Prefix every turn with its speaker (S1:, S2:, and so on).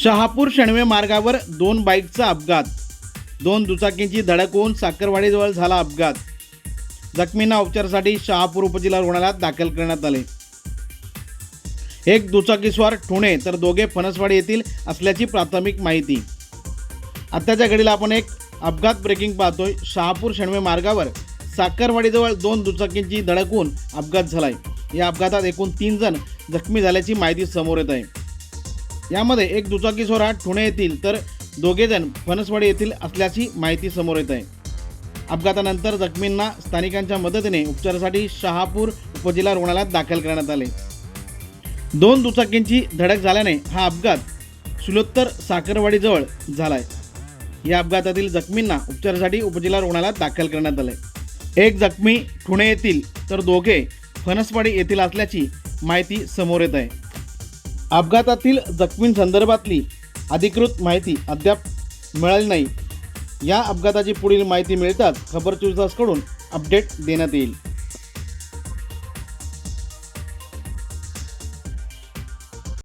S1: शहापूर शणवे मार्गावर दोन बाईकचा अपघात, दोन दुचाकींची धडक होऊन साखरवाडीजवळ झाला अपघात. जखमींना उपचारासाठी शहापूर उपजिल्हा रुग्णालयात दाखल करण्यात आले. एक दुचाकीस्वार ठुणे तर दोघे फणसवाडी येथील असल्याची प्राथमिक माहिती. आत्ताच्या घडीला आपण एक अपघात ब्रेकिंग पाहतोय. शहापूर शणवे मार्गावर साखरवाडीजवळ दोन दुचाकींची धडक होऊन अपघात झालाय. या अपघातात एकूण 3 जण जखमी झाल्याची माहिती समोर येत आहे. यामध्ये एक दुचाकीस्वार हा ठुणे येथील तर दोघे जण फणसवाडी येथील असल्याची माहिती समोर येत आहे. अपघातानंतर जखमींना स्थानिकांच्या मदतीने उपचारासाठी शहापूर उपजिल्हा रुग्णालयात दाखल करण्यात आले. दोन दुचाकींची धडक झाल्याने हा अपघात सुलोत्तर साखरवाडीजवळ झालाय. या अपघातातील जखमींना उपचारासाठी उपजिल्हा रुग्णालयात दाखल करण्यात आले. एक जखमी ठुणे येथील तर दोघे फणसवाडी येथील असल्याची माहिती समोर येत आहे. अपघातातील जखमींसंदर्भातली अधिकृत माहिती अद्याप मिळाली नाही. या अपघाताची पुढील माहिती मिळताच खबर 24 तासकडून अपडेट देण्यात येईल.